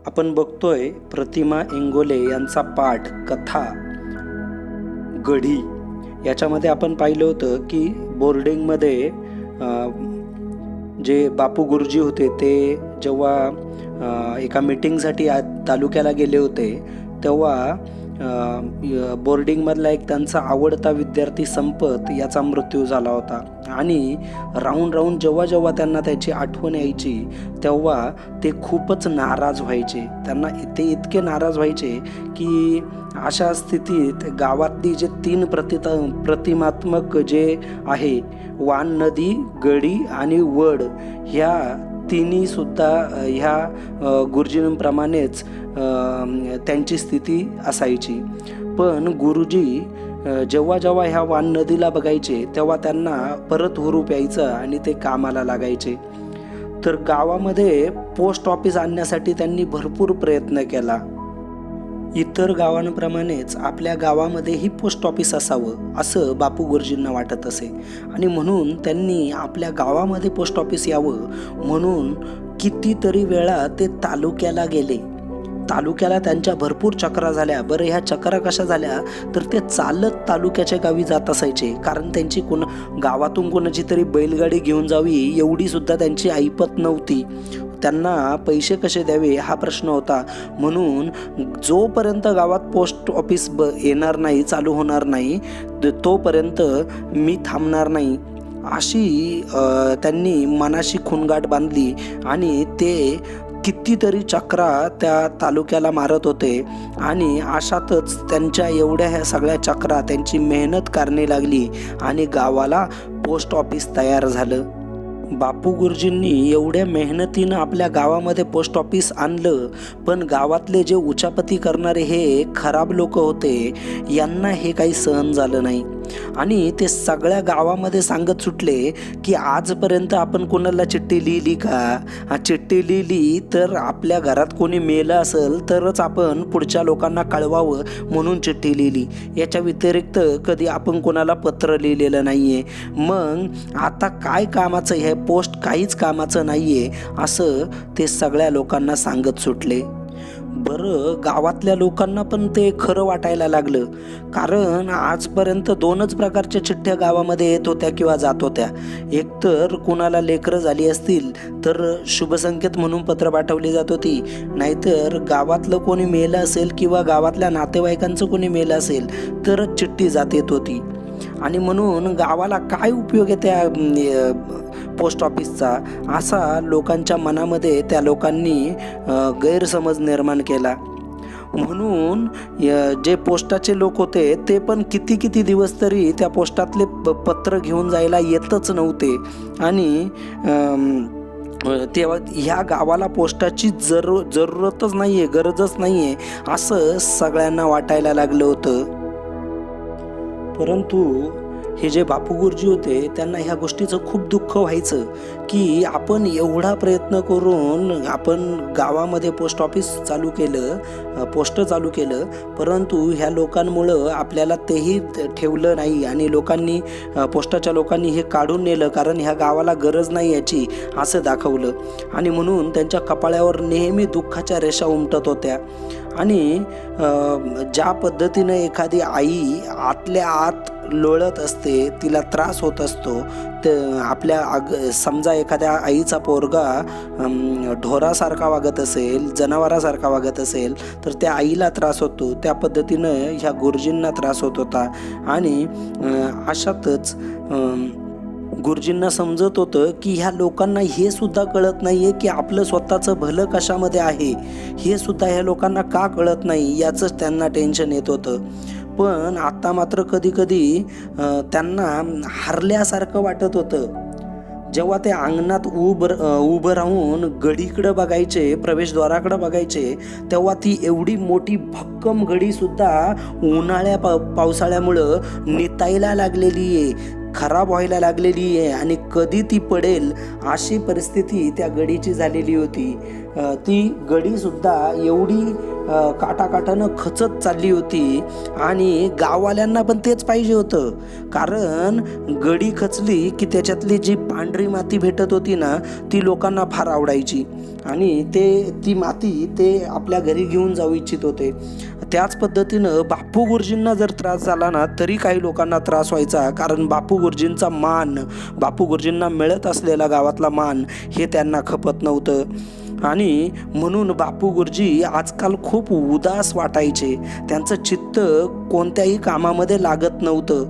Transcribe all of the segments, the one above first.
आपण बघतोय प्रतिमा इंगोले यांचा पाठ कथा गढी याच्यामध्ये आपण पाहिलं होतं की बोर्डिंगमध्ये जे बापू गुरुजी होते ते जेव्हा एका मीटिंगसाठी तालुक्याला गेले होते तेव्हा बोर्डिंगमधला एक त्यांचा आवडता विद्यार्थी संपत याचा मृत्यू झाला होता आणि राहून जेव्हा जेव्हा त्यांना त्याची आठवण यायची तेव्हा ते खूपच नाराज व्हायचे. त्यांना ते इतके नाराज व्हायचे की अशा स्थितीत गावातली जे 3 प्रतिमात्मक जे आहे वान नदी, गडी आणि वड ह्या तिन्ही सुद्धा ह्या गुरुजींप्रमाणेच त्यांची स्थिती असायची. पण गुरुजी जेव्हा जेव्हा ह्या वान नदीला बघायचे तेव्हा त्यांना परत हुरूप यायचं आणि ते कामाला लागायचे. तर गावामध्ये पोस्ट ऑफिस आणण्यासाठी त्यांनी भरपूर प्रयत्न केला. इतर गावांप्रमाणेच आपल्या गावामध्येही पोस्ट ऑफिस असावं असं बापू गुरुजींना वाटत असे आणि म्हणून त्यांनी आपल्या गावामध्ये पोस्ट ऑफिस यावं म्हणून कितीतरी वेळा ते तालुक्याला गेले. तालुक्याला त्यांच्या भरपूर चक्रा झाल्या. बरं, ह्या चक्रा कशा झाल्या तर ते चालत तालुक्याच्या गावी जात असायचे, कारण त्यांची गावातून कोणाची तरी बैलगाडी घेऊन जावी एवढी सुद्धा त्यांची ऐपत नव्हती. त्यांना पैसे कसे द्यावे हा प्रश्न होता. म्हणून जोपर्यंत गावात पोस्ट ऑफिस येणार नाही, चालू होणार नाही तोपर्यंत मी थांबणार नाही अशी त्यांनी मनाशी खुणगाठ बांधली आणि ते कितीतरी चक्रा त्या तालुक्याला मारत होते. आणि अशातच त्यांच्या एवढ्या ह्या सगळ्या चक्रा त्यांची मेहनत कारणी लागली आणि गावाला पोस्ट ऑफिस तयार झालं. बापू गुरुजींनी एवढ्या मेहनतीनं आपल्या गावामध्ये पोस्ट ऑफिस आणलं, पण गावातले जे उचापती करणारे हे खराब लोक होते यांना हे काही सहन झालं नाही आणि ते सगळ्या गावामध्ये सांगत सुटले की आजपर्यंत आपण कोणाला चिठ्ठी लिहिली का? चिठ्ठी लिहिली तर आपल्या घरात कोणी मेलं असेल तरच आपण पुढच्या लोकांना कळवावं म्हणून चिठ्ठी लिहिली. याच्या व्यतिरिक्त कधी आपण कोणाला पत्र लिहिलेलं नाही आहे. मग आता काय कामाचं? हे पोस्ट काहीच कामाचं नाही आहे असं ते सगळ्या लोकांना सांगत सुटले. बरं, गावातल्या लोकांना पण ते खरं वाटायला लागलं, कारण आजपर्यंत 2च प्रकारच्या चिठ्ठ्या गावामध्ये येत होत्या किंवा जात होत्या. एक तर कुणाला लेकरं झाली असतील तर शुभसंकेत म्हणून पत्र पाठवली जात होती, नाहीतर गावातलं कोणी मेलं असेल किंवा गावातल्या नातेवाईकांचं कोणी मेलं असेल तरच चिठ्ठी जात येत होती. आणि म्हणून गावाला काय उपयोग आहे त्या पोस्ट ऑफिसचा असा लोकांच्या मनामध्ये त्या लोकांनी गैरसमज निर्माण केला. म्हणून जे पोस्टाचे लोक होते ते पण किती दिवस तरी त्या पोस्टातले पत्र घेऊन जायला येतच नव्हते आणि तेव्हा ह्या गावाला पोस्टाची जरूरतच नाही आहे, गरजच नाही आहे असं सगळ्यांना वाटायला लागलं होतं. परंतु हे जे बापू गुरुजी होते त्यांना ह्या गोष्टीचं खूप दुःख व्हायचं की आपण एवढा प्रयत्न करून आपण गावामध्ये पोस्ट ऑफिस चालू केलं, पोस्ट चालू केलं, परंतु ह्या लोकांमुळं आपल्याला तेही ठेवलं नाही आणि पोस्टाच्या लोकांनी हे काढून नेलं, कारण ह्या गावाला गरज नाही याची असं दाखवलं. आणि म्हणून त्यांच्या कपाळावर नेहमी दुःखाच्या रेषा उमटत होत्या. आणि ज्या पद्धतीनं एखादी आई आतल्या आत लोळत असते, तिला त्रास होत असतो, तर समजा एखाद्या आईचा पोरगा ढोरासारखा वागत असेल, जनावरासारखा वागत असेल तर त्या आईला त्रास होतो. त्या पद्धतीनं ह्या गुरुजींना त्रास होत होता. आणि अशातच गुरुजींना समजत होतं की ह्या लोकांना हे सुद्धा कळत नाही आहे की आपलं स्वतःचं भलं कशामध्ये आहे, हे सुद्धा ह्या लोकांना का कळत नाही याचंच त्यांना टेन्शन येत होतं. पण आता मात्र कधी त्यांना हरल्यासारखं वाटत होतं. जेव्हा ते अंगणात उभं राहून गडीकडं बघायचे, प्रवेशद्वाराकडं बघायचे, तेव्हा ती एवढी मोठी भक्कम गडीसुद्धा पावसाळ्यामुळं नितायला लागलेली आहे, खराब व्हायला लागलेली आहे आणि कधी ती पडेल अशी परिस्थिती त्या गडीची झालेली होती. ती गडीसुद्धा एवढी काटाकाटानं खचत चालली होती आणि गाववाल्यांना पण तेच पाहिजे होतं. कारण गडी खचली की त्याच्यातली जी पांढरी माती भेटत होती ना, ती लोकांना फार आवडायची आणि ती माती ते आपल्या घरी घेऊन जाऊ इच्छित होते. त्याच पद्धतीनं बापू गुरुजींना जर त्रास झाला ना, तरी काही लोकांना त्रास व्हायचा. कारण बापू गुरुजींचा मान, बापू गुरुजींना मिळत असलेला गावातला मान हे त्यांना खपत नव्हतं. आणि म्हणून बापू गुरुजी आजकाल खूप उदास वाटायचे. त्यांचं चित्त कोणत्याही कामामध्ये लागत नव्हतं.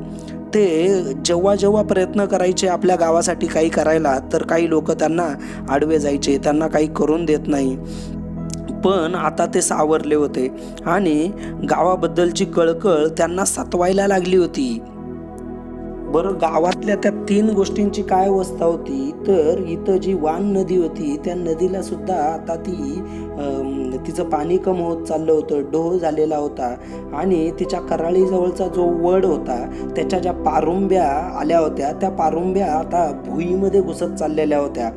ते जेव्हा प्रयत्न करायचे आपल्या गावासाठी काही करायला, तर काही लोक त्यांना आडवे जायचे, त्यांना काही करून देत नाही. पण आता ते सावरले होते आणि गावाबद्दलची कळकळ त्यांना सतवायला लागली होती. बरं, गावातल्या त्या 3 गोष्टींची काय अवस्था होती, तर इथं जी वान नदी होती त्या नदीला सुद्धा आता तिचं पाणी कम होत चाललं होतं, डोह झालेला होता आणि तिच्या कराळीजवळचा जो वड होता त्याच्या ज्या पारुंब्या आल्या होत्या, त्या पारुंब्या आता भुईमध्ये घुसत चाललेल्या होत्या.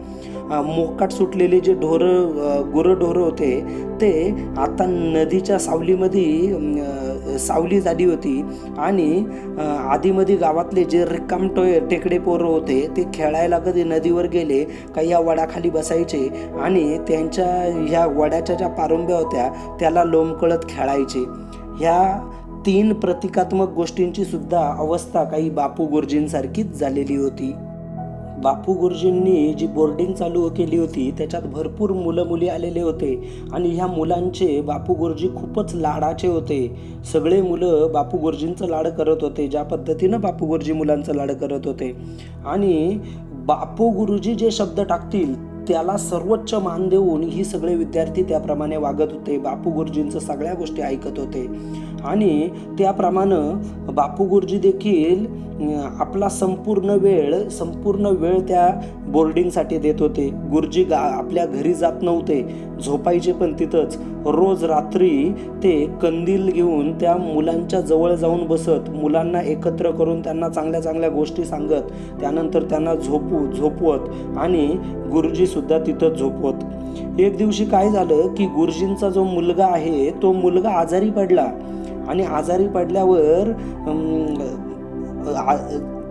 मोकाट सुटलेले जे गुरंढोरं होते ते आता नदीच्या सावलीमध्ये सावली झाली होती आणि आधीमध्ये गावातले जे टेकडे पोरं होते ते खेळायला कधी नदीवर गेले का या वडाखाली बसायचे आणि त्यांच्या ह्या वडाच्या ज्या पारुंब्या होत्या त्याला लोंबकळत खेळायचे. ह्या 3 प्रतिकात्मक गोष्टींची सुद्धा अवस्था काही बापू गुरुजींसारखीच झालेली होती. बापू गुरुजींनी जी बोर्डिंग चालू केली होती त्याच्यात भरपूर मुलं मुली आलेले होते आणि ह्या मुलांचे बापू गुरुजी खूपच लाडाचे होते. सगळे मुलं बापू गुरुजींचं लाड करत होते, ज्या पद्धतीनं बापू गुरुजी मुलांचं लाड करत होते. आणि बापू गुरुजी जे शब्द टाकतील त्याला सर्वोच्च मान देऊन ही सगळे विद्यार्थी त्याप्रमाणे वागत होते. बापू गुरुजींचं सगळ्या गोष्टी ऐकत होते आणि त्याप्रमाणे बापू गुरुजी देखील आपला संपूर्ण वेळ त्या बोर्डिंगसाठी देत होते. गुरुजी आपल्या घरी जात नव्हते, झोपायचे पण तिथंच. रोज रात्री ते कंदील घेऊन त्या मुलांच्या जवळ जाऊन बसत, मुलांना एकत्र करून त्यांना चांगल्या चांगल्या गोष्टी सांगत, त्यानंतर त्यांना झोपवत आणि गुरुजी सुद्धा तिथंच झोपवत. एक दिवशी काय झालं की गुरुजींचा जो मुलगा आहे तो मुलगा आजारी पडला आणि आजारी पडल्यावर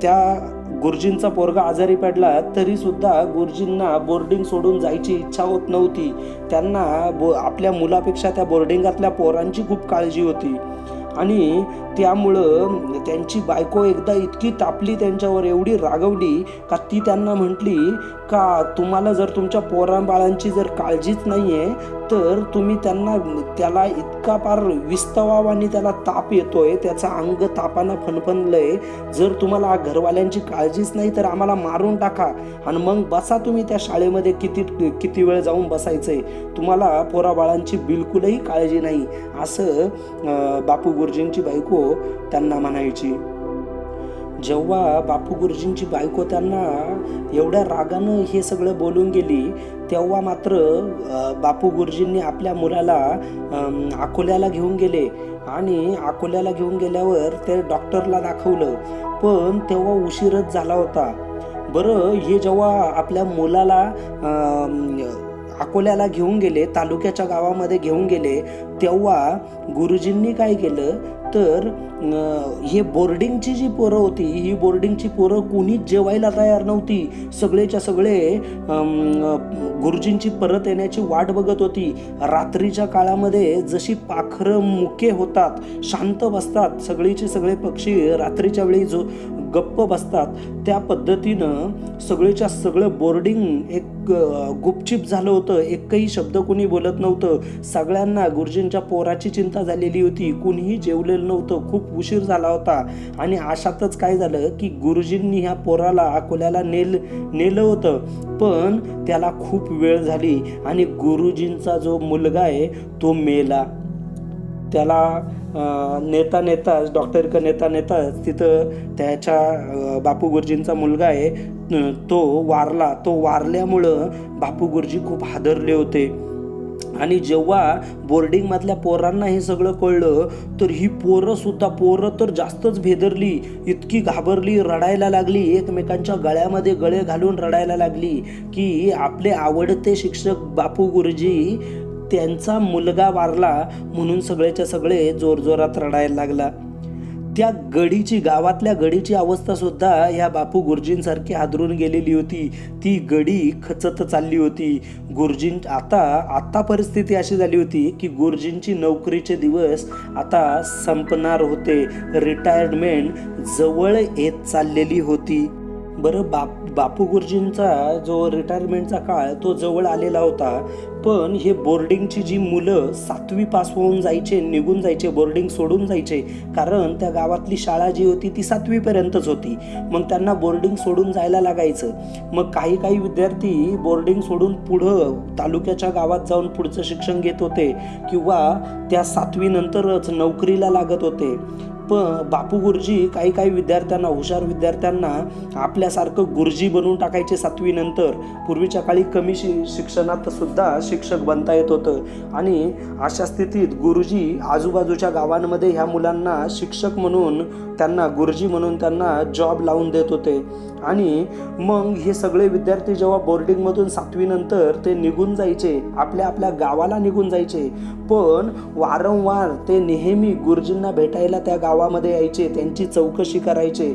त्या गुरुजींचा पोरगा आजारी पडला तरी सुद्धा गुरुजींना बोर्डिंग सोडून जायची इच्छा होत नव्हती. त्यांना आपल्या मुलापेक्षा त्या बोर्डिंगातल्या पोरांची खूप काळजी होती आणि त्यामुळं त्यांची बायको एकदा इतकी तापली त्यांच्यावर, एवढी रागवली का ती त्यांना म्हटली का तुम्हाला जर तुमच्या पोरांबाळांची जर काळजीच नाही आहे तर तुम्ही त्याला इतका पार विस्तवावानी त्याला ताप येतोय, त्याचा अंग तापानं फणफणलंय, जर तुम्हाला घरवाल्यांची काळजीच नाही तर आम्हाला मारून टाका आणि मग बसा तुम्ही त्या शाळेमध्ये किती वेळ जाऊन बसायचंय, तुम्हाला पोराबाळांची बिलकुलही काळजी नाही, असं बापू गुरुजींची बायको त्यांना म्हणायची. जेव्हा बापू गुरुजींची बायको त्यांना एवढ्या रागानं हे सगळं बोलून गेली तेव्हा मात्र बापू गुरुजींनी आपल्या मुलाला अकोल्याला घेऊन गेले आणि अकोल्याला घेऊन गेल्यावर ते डॉक्टरला दाखवलं, पण तेव्हा उशीरच झाला होता. बरं, हे जेव्हा आपल्या मुलाला अकोल्याला घेऊन गेले, तालुक्याच्या गावामध्ये घेऊन गेले, तेव्हा गुरुजींनी काय केलं तर हे बोर्डिंगची जी पोरं होती, ही बोर्डिंगची पोरं कोणीच जेवायला तयार नव्हती. सगळेच्या सगळे गुरुजींची परत येण्याची वाट बघत होती. रात्रीच्या काळामध्ये जशी पाखरं मुके होतात, शांत बसतात, सगळीचे सगळे पक्षी रात्रीच्या वेळी जो गप्प बसतात, त्या पद्धतीनं सगळेच्या सगळं बोर्डिंग एक गुपचिप झालं होतं. एकही शब्द कोणी बोलत नव्हतं. सगळ्यांना गुरुजींच्या पोराची चिंता झालेली होती. कुणीही जेवलेलं नव्हतं. खूप उशीर झाला होता आणि अशातच काय झालं की गुरुजींनी ह्या पोराला अकोल्याला नेलं होतं, पण त्याला खूप वेळ झाली आणि गुरुजींचा जो मुलगा आहे तो मेला. त्याला डॉक्टरकडे नेता तिथं त्याच्या बापू गुरुजींचा मुलगा आहे तो वारला. तो वारल्यामुळं बापू गुरुजी खूप हादरले होते आणि जेव्हा बोर्डिंगमधल्या पोरांना हे सगळं कळलं तर ही पोरं तर जास्तच भेदरली, इतकी घाबरली, रडायला लागली, एकमेकांच्या गळ्यामध्ये गळे घालून रडायला लागली की आपले आवडते शिक्षक बापू गुरुजी त्यांचा मुलगा वारला म्हणून सगळेच्या सगळे जोरजोरात रडायला लागला. त्या गावातल्या गडीची अवस्था सुद्धा ह्या बापू गुरुजींसारखी हादरून गेलेली होती. ती गडी खचत चालली होती. आता परिस्थिती अशी झाली होती की गुरुजींची नोकरीचे दिवस आता संपणार होते. रिटायरमेंट जवळ येत चाललेली होती. बरं, बापू गुरुजींचा जो रिटायरमेंटचा काळ तो जवळ आलेला होता. पण हे बोर्डिंगची जी मुलं 7वी पास होऊन जायचे, निघून जायचे, बोर्डिंग सोडून जायचे. कारण त्या गावातली शाळा जी होती ती 7वी पर्यंतच होती. मग त्यांना बोर्डिंग सोडून जायला लागायचं. मग काही विद्यार्थी बोर्डिंग सोडून पुढं तालुक्याच्या गावात जाऊन पुढचं शिक्षण घेत होते किंवा त्या 7वी नंतरच नोकरीला लागत होते. पण बापू गुरुजी काही विद्यार्थ्यांना, हुशार विद्यार्थ्यांना आपल्यासारखं गुरुजी बनवून टाकायचे 7वी नंतर. पूर्वीच्या काळी कमी शिक्षणात सुद्धा शिक्षक बनता येत होतं. आणि अशा स्थितीत गुरुजी आजूबाजूच्या गावांमध्ये ह्या मुलांना शिक्षक म्हणून, त्यांना गुरुजी म्हणून त्यांना जॉब लावून देत होते. आणि मग हे सगळे विद्यार्थी जेव्हा बोर्डिंगमधून 7वी नंतर ते निघून जायचे, आपल्या गावाला निघून जायचे. पण वारंवार ते नेहमी गुरुजींना भेटायला त्या गावामध्ये यायचे, त्यांची चौकशी करायचे,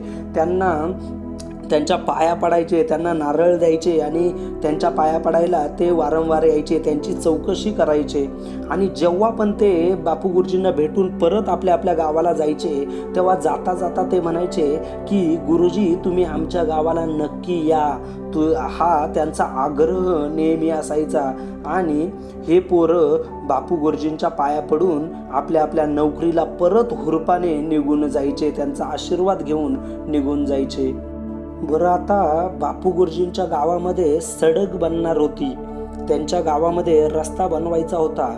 त्यांच्या पाया पडायचे, त्यांना नारळ द्यायचे आणि त्यांच्या पाया पडायला ते वारंवार यायचे, त्यांची चौकशी करायचे. आणि जेव्हा पण ते बापू गुरुजींना भेटून परत आपल्या गावाला जायचे, तेव्हा जाता ते म्हणायचे की गुरुजी तुम्ही आमच्या गावाला नक्की या. हा त्यांचा आग्रह नेहमी असायचा. आणि हे पोरं बापू गुरुजींच्या पाया पडून आपल्या नोकरीला परत हुरपाने निघून जायचे, त्यांचा आशीर्वाद घेऊन निघून जायचे. बरं, आता बापू गुरुजींच्या गावामध्ये सडक बनणार होती. त्यांच्या गावामध्ये रस्ता बनवायचा होता.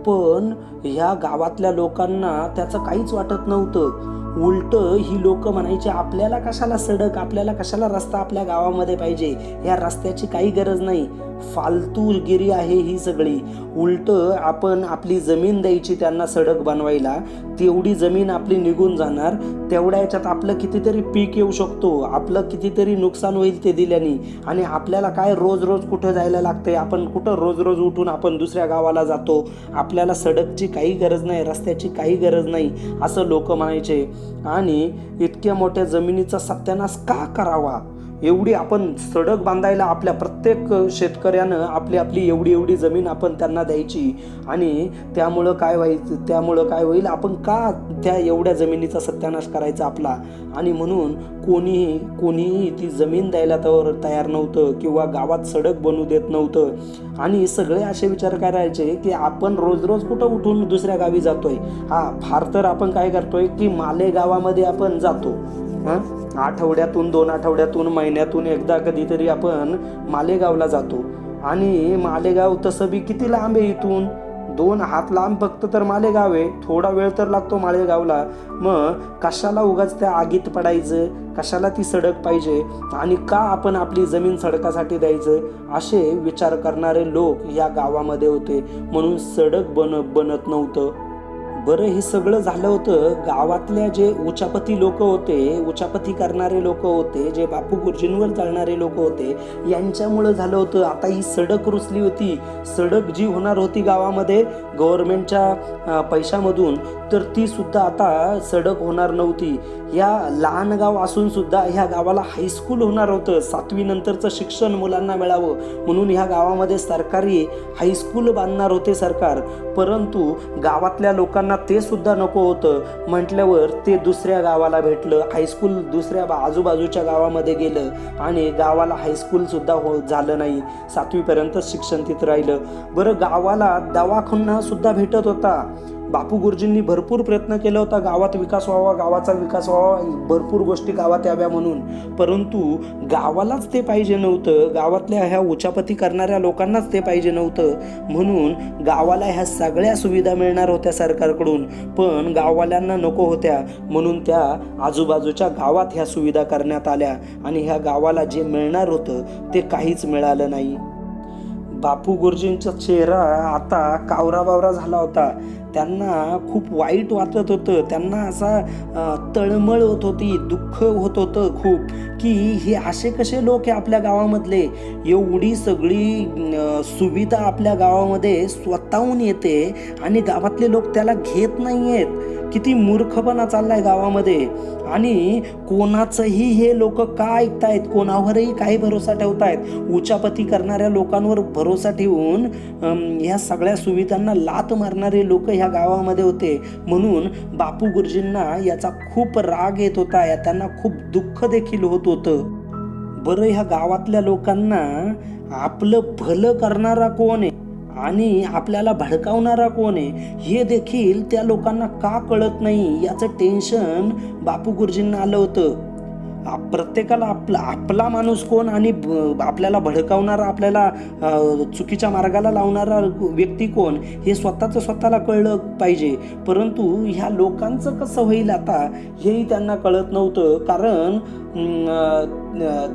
पण ह्या गावातल्या लोकांना त्याचं काहीच वाटत नव्हतं. उलट ही लोक म्हणायचे आपल्याला कशाला सडक, आपल्याला कशाला रस्ता आपल्या गावामध्ये पाहिजे, ह्या रस्त्याची काही गरज नाही, फालतूगिरी आहे ही सगळी. उलट आपण आपली जमीन द्यायची त्यांना सडक बनवायला, तेवढी जमीन आपली निघून जाणार, तेवढ्या याच्यात आपलं कितीतरी पीक येऊ शकतो, आपलं कितीतरी नुकसान होईल ते दिल्याने. आणि आपल्याला काय रोज कुठं जायला लागतंय, आपण कुठं रोज उठून आपण दुसऱ्या गावाला जातो, आपल्याला सडकची काही गरज नाही, रस्त्याची काही गरज नाही, असं लोक म्हणायचे. आणि इतक्या मोठ्या जमिनीचा सत्यानाश का करावा, एवढी आपण सडक बांधायला आपल्या प्रत्येक शेतकऱ्यानं आपली एवढी जमीन आपण त्यांना द्यायची. आणि त्यामुळं काय होईल, आपण का त्या एवढ्या जमिनीचा सत्यानाश करायचा आपला. आणि म्हणून कोणीही ती जमीन द्यायला तयार नव्हतं किंवा गावात सडक बनवू देत नव्हतं. आणि सगळे असे विचार करायचे की आपण रोज कुठं उठून दुसऱ्या गावी जातोय. फार तर आपण काय करतोय की मालेगावामध्ये आपण जातो. आठवड्यातून, 2 आठवड्यातून, महिन्यातून एकदा कधीतरी आपण मालेगावला जातो. आणि मालेगाव तसं बी किती लांब आहे इथून, 2 हात लांब फक्त तर मालेगाव आहे. थोडा वेळ तर लागतो मालेगावला. मग कशाला उगाच त्या आगीत पडायचं, कशाला ती सडक पाहिजे, आणि का आपण आपली जमीन सडकासाठी द्यायचं, असे विचार करणारे लोक या गावामध्ये होते. म्हणून सडक बनत नव्हतं. बरं, हे सगळं झालं होतं गावातल्या जे उचापती लोक होते, उचापती करणारे लोक होते, जे बापू गुरुजींवर चालणारे लोक होते, यांच्यामुळं झालं होतं. आता ही सडक रुसली होती. सडक जी होणार होती गावामध्ये गव्हर्नमेंटच्या पैशामधून, तर ती सुद्धा आता सडक होणार नव्हती. या लहान गाव असून सुद्धा ह्या गावाला हायस्कूल होणार होतं. 7वी नंतरचं शिक्षण मुलांना मिळावं म्हणून ह्या गावामध्ये सरकारी हायस्कूल बांधणार होते सरकार. परंतु गावातल्या लोकांना ते सुद्धा नको होतं. म्हटल्यावर ते दुसऱ्या गावाला भेटलं. हायस्कूल दुसऱ्या आजूबाजूच्या गावामध्ये गेलं आणि गावाला हायस्कूल सुद्धा झालं नाही. 7वी पर्यंतच शिक्षण तिथं राहिलं. बरं, गावाला दवाखाना सुद्धा भेटत होता. बापू गुरुजींनी भरपूर प्रयत्न केला होता गावात विकास व्हावा, गावाचा विकास व्हावा, भरपूर गोष्टी गावात याव्या म्हणून. परंतु गावालाच ते पाहिजे नव्हतं. गावातल्या ह्या उचापती करणाऱ्या लोकांनाच ते पाहिजे नव्हतं. म्हणून गावाला ह्या सगळ्या सुविधा मिळणार होत्या सरकारकडून, पण गाववाल्यांना नको होत्या. म्हणून त्या आजूबाजूच्या गावात ह्या सुविधा करण्यात आल्या आणि ह्या गावाला जे मिळणार होतं ते काहीच मिळालं नाही. बापू गुरुजींचा चेहरा आता कावरा बावरा झाला होता. त्यांना खूप वाईट वाटत होतं. त्यांना असा तळमळ होत होती, दुःख होत होतं खूप, की हे असे कसे लोक आहे आपल्या गावामधले. एवढी सगळी सुविधा आपल्या गावामध्ये स्वतःहून येते आणि गावातले लोक त्याला घेत नाही आहेत. किती मूर्खपणा चाललाय गावामध्ये. आणि कोणाचंही हे लोक का ऐकतायत, कोणावरही काही भरोसा ठेवतायत. उचापती करणाऱ्या लोकांवर भरोसा ठेवून ह्या सगळ्या सुविधांना लात मारणारे लोक ह्या गावामध्ये होते. म्हणून बापू गुरुजींना याचा खूप राग येत होता, त्यांना खूप दुःख देखील होत होतं. बरं, ह्या गावातल्या लोकांना आपलं भलं करणारा कोण आहे आणि आपल्याला भडकावणारा कोण आहे हे देखील त्या लोकांना का कळत नाही, याचं टेन्शन बापू गुरुजींना आलं होतं. प्रत्येकाला आपला माणूस कोण आणि आपल्याला आपल्याला चुकीच्या मार्गाला लावणारा व्यक्ती कोण हे स्वतःला कळलं पाहिजे. परंतु ह्या लोकांचं कसं होईल आता हेही त्यांना कळत नव्हतं. कारण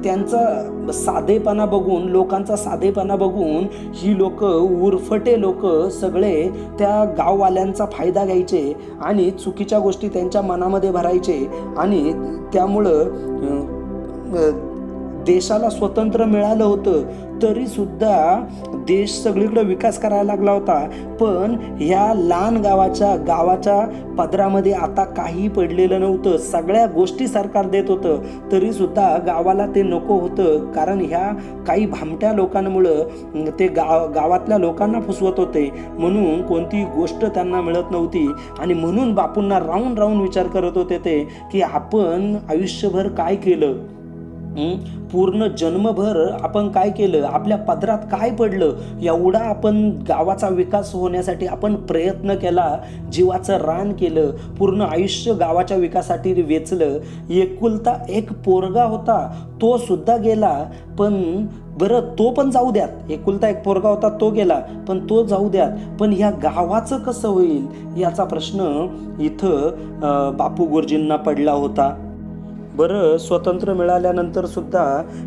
त्यांचा साधेपणा बघून, लोकांचा साधेपणा बघून ही लोक, उरफटे लोक सगळे त्या गाववाल्यांचा फायदा घ्यायचे आणि चुकीच्या गोष्टी त्यांच्या मनामध्ये भरायचे. आणि त्यामुळं देशाला स्वतंत्र मिळालं होतं तरी सुद्धा देश सगळीकडे विकास करायला लागला होता. पण ह्या लहान गावाच्या पदरामध्ये आता काही पडलेलं नव्हतं. सगळ्या गोष्टी सरकार देत होतं तरी सुद्धा गावाला ते नको होतं. कारण ह्या काही भामट्या लोकांमुळं ते गावातल्या लोकांना फसवत होते. म्हणून कोणतीही गोष्ट त्यांना मिळत नव्हती. आणि म्हणून बापूंना राहून विचार करत होते ते, की आपण आयुष्यभर काय केलं, पूर्ण जन्मभर आपण काय केलं, आपल्या पदरात काय पडलं. एवढा आपण गावाचा विकास होण्यासाठी आपण प्रयत्न केला, जीवाचं रान केलं, पूर्ण आयुष्य गावाच्या विकासासाठी वेचलं. एकुलता एक पोरगा होता तो सुद्धा गेला. पण बरं, तो पण जाऊ द्यात, एकुलता एक पोरगा होता तो गेला, पण तो जाऊ द्यात, पण ह्या गावाचं कसं होईल याचा प्रश्न इथं बापू गुरुजींना पडला होता. बरं, स्वतंत्र मिळाल्यानंतर सुद्धा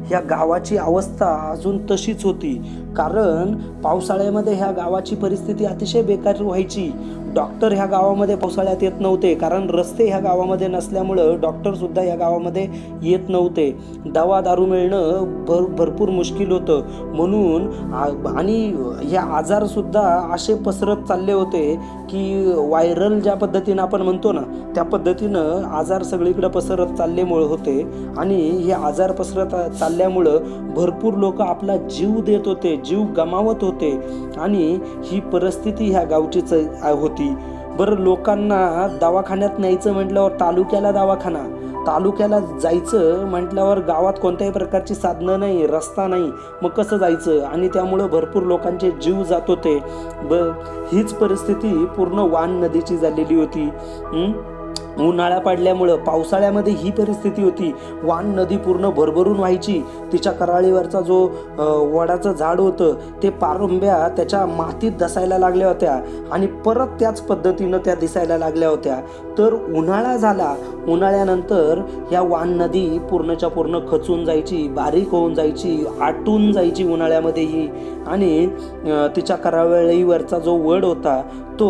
ह्या गावाची अवस्था अजून तशीच होती. कारण पावसाळ्यामध्ये ह्या गावाची परिस्थिती अतिशय बेकार व्हायची. डॉक्टर ह्या गावामध्ये पावसाळ्यात येत नव्हते, कारण रस्ते ह्या गावामध्ये नसल्यामुळं डॉक्टरसुद्धा ह्या गावामध्ये येत नव्हते. दवा दारू मिळणं भरपूर मुश्किल होतं. म्हणून आणि हे आजारसुद्धा असे पसरत चालले होते की व्हायरल ज्या पद्धतीनं आपण म्हणतो ना, त्या पद्धतीनं आजार सगळीकडे पसरत चालल्यामुळे होते. आणि हे आजार पसरत चालल्यामुळं भरपूर लोक आपला जीव देत होते, जीव गमावत होते. आणि ही परिस्थिती ह्या गावचीच होती. बरं, लोकांना दवाखान्यात न्यायचं म्हटल्यावर तालुक्याला जायचं म्हटल्यावर गावात कोणत्याही प्रकारची साधनं नाही, रस्ता नाही, मग कसं जायचं. आणि त्यामुळं भरपूर लोकांचे जीव जात होते. हीच परिस्थिती पूर्ण वान नदीची झालेली होती. उन्हाळा पडल्यामुळं पावसाळ्यामध्ये ही परिस्थिती होती. वान नदी पूर्ण भरभरून व्हायची. तिच्या कराळीवरचा जो वडाचं झाड होतं ते पारंब्या त्याच्या मातीत धसायला लागल्या होत्या आणि परत त्याच पद्धतीनं त्या दिसायला लागल्या होत्या. तर उन्हाळा झाला, उन्हाळ्यानंतर ह्या वान नदी पूर्णच्या पूर्ण खचून जायची, बारीक होऊन जायची, आटून जायची उन्हाळ्यामध्येही. आणि तिच्या करावळीवरचा जो वड होता तो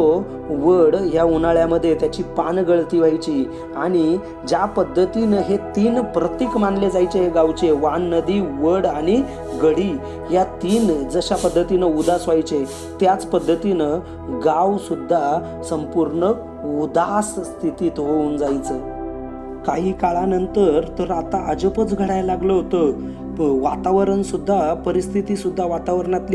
वड ह्या उन्हाळ्यामध्ये त्याची पानगळती व्हायची. आणि ज्या पद्धतीनं हे 3 प्रतीक मानले जायचे हे गावचे, वान नदी, वड आणि गडी, या 3 जशा पद्धतीनं उदास व्हायचे त्याच पद्धतीनं गाव सुद्धा संपूर्ण उदास स्थितीत होऊन जायचं. काही काळानंतर तर आता अजबच घडायला लागलं होतं. वातावरणातली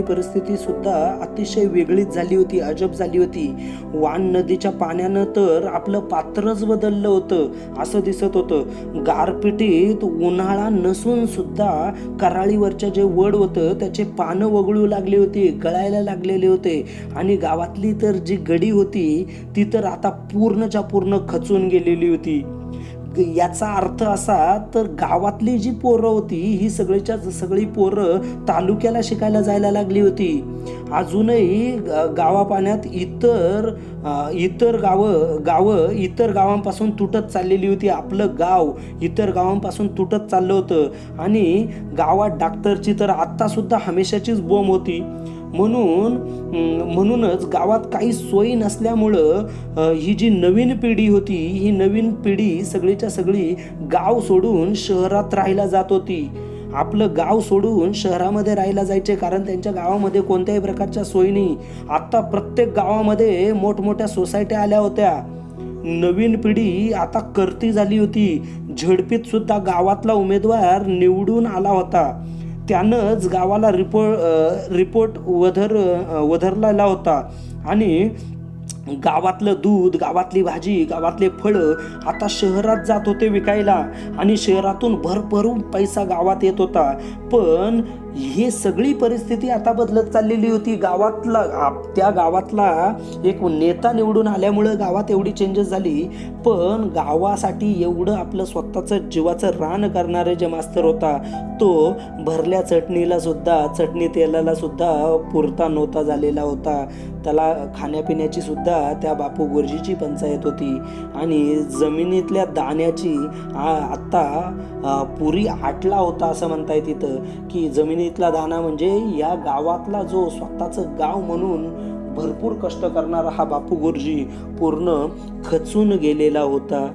परिस्थिती सुद्धा अतिशय वेगळीच झाली होती, अजब झाली होती. वान नदीच्या पाण्यानं तर आपलं पात्रच बदललं होतं असं दिसत होतं. गारपिटीत उन्हाळा नसून सुद्धा कराळीवरच्या जे वड होतं त्याचे पानं वगळू लागले होते, गळायला लागलेले होते. आणि गावातली तर जी गडी होती ती तर आता पूर्णच्या पूर्ण खचून गेलेली होती. याचा अर्थ असा, तर गावातली जी पोरं होती ही सगळी पोरं तालुक्याला शिकायला जायला लागली होती. अजूनही गावापाण्यात इतर गावांपासून तुटत चाललेली होती. आपलं गाव इतर गावांपासून तुटत चाललं होतं. आणि गावात डॉक्टरची तर आत्ता सुद्धा हमेशाचीच बोंब होती. म्हणूनच गावात काही सोयी नसल्यामुळं ही जी नवीन पिढी होती, ही नवीन पिढी सगळीच्या सगळी गाव सोडून शहरात राहायला जात होती. आपलं गाव सोडून शहरामध्ये राहायला जायचे, कारण त्यांच्या गावामध्ये कोणत्याही प्रकारच्या सोयी नाही. आता प्रत्येक गावामध्ये मोठमोठ्या सोसायट्या आल्या होत्या. नवीन पिढी आता करती झाली होती. झडपीत सुद्धा गावातला उमेदवार निवडून आला होता. त्यानंच गावाला रिपोर्ट वधरलेला होता आणि गावातलं दूध, गावातली भाजी, गावातले फळं आता शहरात जात होते विकायला आणि शहरातून भरभरून पैसा गावात येत होता. पण ही सगळी परिस्थिती आता बदलत चाललेली होती. त्या गावातला एक नेता निवडून आल्यामुळं गावात एवढी चेंजेस झाली. पण गावासाठी एवढं आपलं स्वतःचं जीवाचं रान करणारे जे मास्तर होता, तो भरल्या चटणी तेलाला सुद्धा पुरता नव्हता झालेला होता. त्याला खाण्यापिण्याची सुद्धा त्या बापू गुरुजीची पंचायत होती आणि जमिनीतल्या दाण्याची आत्ता पुरी आटला होता असं म्हणता येत तिथं, की जमिनीतला दाना म्हणजे या गावातला जो स्वतःचं गाव म्हणून भरपूर कष्ट करणारा हा बापू गुरुजी पूर्ण खचून गेलेला होता.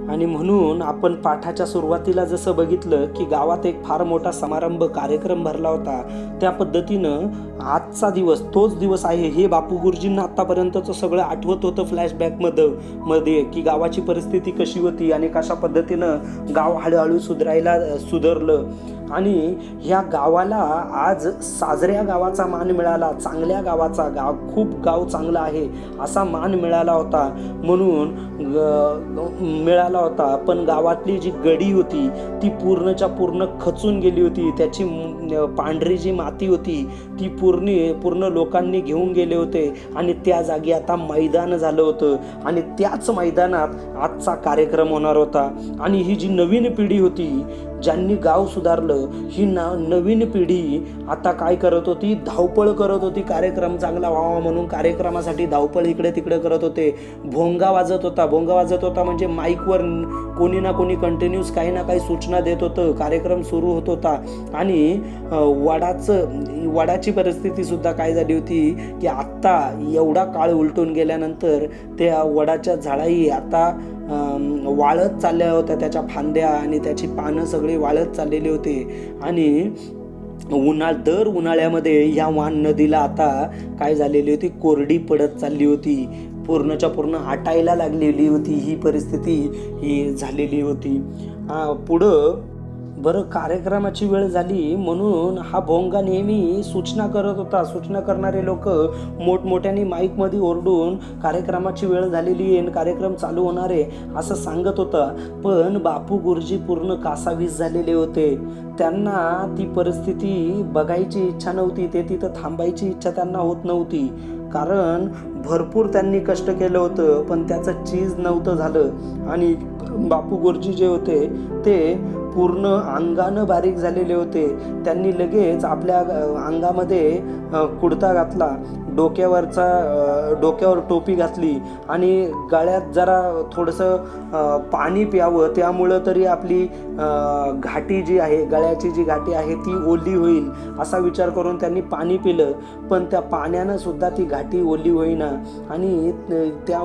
आणि म्हणून आपण पाठाच्या सुरुवातीला जसं बघितलं की गावात एक फार मोठा समारंभ कार्यक्रम भरला होता, त्या पद्धतीनं आजचा दिवस तोच दिवस आहे. हे बापू गुरुजींना आतापर्यंतचं सगळं आठवत होतं फ्लॅशबॅकमध्ये की गावाची परिस्थिती कशी होती आणि कशा पद्धतीनं गाव हळूहळू सुधारलं. आणि ह्या गावाला आज साजऱ्या गावाचा मान मिळाला, चांगल्या गावाचा, खूप गाव चांगलं आहे असा मान मिळाला होता. मिळाला होता. पण गावातली जी गडी होती ती पूर्णच्या पूर्ण खचून गेली होती. त्याची पांढरी जी माती होती ती पूर्ण लोकांनी घेऊन गेले होते आणि त्या जागी आता मैदान झालं होतं आणि त्याच मैदानात आजचा कार्यक्रम होणार होता. आणि ही जी नवीन पिढी होती, ज्यांनी गाव सुधारलं, ही नवीन पिढी आता काय करत होती, धावपळ करत होती. कार्यक्रम चांगला व्हावा म्हणून कार्यक्रमासाठी धावपळ इकडे तिकडे करत होते. भोंगा वाजत होता म्हणजे माईकवर कोणी ना कोणी कंटिन्यूस काही ना काही सूचना देत होतं. कार्यक्रम सुरू होत होता आणि वडाची परिस्थिती सुद्धा काय झाली होती की आत्ता एवढा काळ उलटून गेल्यानंतर त्या वडाच्या झाडाही आता वाळत चालल्या होत्या. त्याच्या फांद्या आणि त्याची पानं सगळी वाळत चाललेली होती आणि दर उन्हाळ्यामध्ये ह्या वान नदीला आता काय झालेली होती, कोरडी पडत चालली होती. पूर्णच्या पूर्ण आटायला लागलेली होती. ही परिस्थिती ही झालेली होती. पुढं बरं कार्यक्रमाची वेळ झाली म्हणून हा भोंगा नेहमी सूचना करत होता. सूचना करणारे लोक मोठमोठ्याने माईकमध्ये ओरडून कार्यक्रमाची वेळ झालेली आहे आणि कार्यक्रम चालू होणार आहे असं सांगत होता. पण बापू गुरुजी पूर्ण कासावीस झालेले होते. त्यांना ती परिस्थिती बघायची इच्छा नव्हती. ते तिथं थांबायची इच्छा त्यांना होत नव्हती, कारण भरपूर त्यांनी कष्ट केलं होतं पण त्याचं चीज नव्हतं झालं. आणि बापू गुरुजी जे होते ते पूर्ण अंगानं बारीक झालेले होते. त्यांनी लगेच आपल्या अंगामध्ये कुडता घातला, डोक्यावर टोपी घातली आणि गळ्यात जरा थोडंसं पाणी प्यावं, त्यामुळं तरी आपली घाटी जी आहे, गळ्याची जी घाटी आहे ती ओली होईल असा विचार करून त्यांनी पाणी पिलं. पण त्या पाण्यानं सुद्धा ती घाटी ओली होईना आणि त्या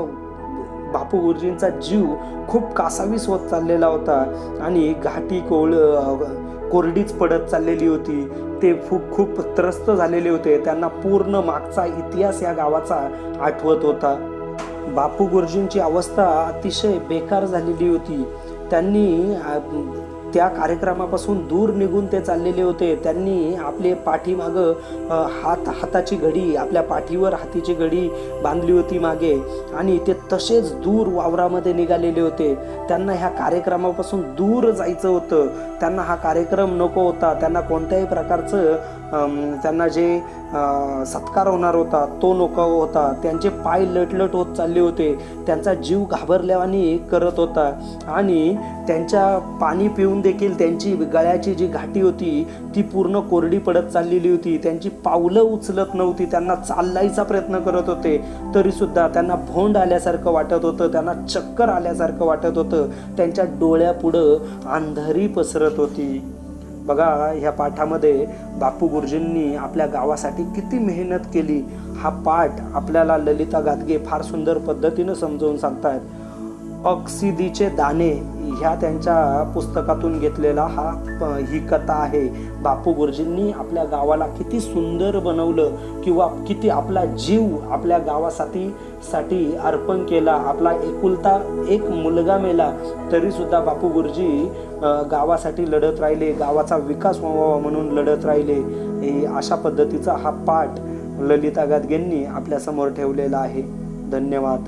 बापू गुरुजींचा जीव खूप कासावीस होत चाललेला होता आणि घाटी कोरडीच पडत चाललेली होती. ते खूप त्रस्त झालेले होते. त्यांना पूर्ण मागचा इतिहास या गावाचा आठवत होता. बापू गुरुजींची अवस्था अतिशय बेकार झालेली होती. त्यांनी त्या कार्यक्रमापासून दूर निघून ते चाललेले होते. त्यांनी आपले पाठीमागं हाताची घडी, आपल्या पाठीवर हातीची घडी बांधली होती मागे आणि ते तसेच दूर वावरामध्ये निघालेले होते. त्यांना ह्या कार्यक्रमापासून दूर जायचं होतं. त्यांना हा कार्यक्रम नको होता. त्यांना कोणत्याही प्रकारचं त्यांना जे सत्कार होणार होता तो नको होता. त्यांचे पाय लटलट होत चालले होते. त्यांचा जीव घाबरल्यावानी करत होता आणि त्यांच्या पाणी पिऊन देखील त्यांची गळ्याची जी घाटी होती ती पूर्ण कोरडी पडत चाललेली होती. त्यांची पावलं उचलत नव्हती. त्यांना चालायचा प्रयत्न करत होते तरी सुद्धा त्यांना भोंड आल्यासारखं वाटत होतं. त्यांना चक्कर आल्यासारखं वाटत होतं. त्यांच्या डोळ्यापुढं अंधारी पसरत होती. बघा, ह्या पाठामध्ये बापू गुरुजींनी आपल्या गावासाठी किती मेहनत केली हा पाठ आपल्याला ललिता गादगे फार सुंदर पद्धतीनं समजावून सांगतायत. ऑक्सिदीचे दाणे ह्या त्यांच्या पुस्तकातून घेतलेला ही कथा आहे. बापू गुरुजींनी आपल्या गावाला किती सुंदर बनवलं किंवा किती आपला जीव आपल्या गावासाठी अर्पण केला. आपला एकुलता एक मुलगा मेला तरी सुद्धा बापू गुरुजी गावासाठी लढत राहिले, गावाचा विकास व्हावा म्हणून लढत राहिले. अशा पद्धतीचा हा पाठ ललिता गादगेंनी आपल्या समोर ठेवलेला आहे. धन्यवाद.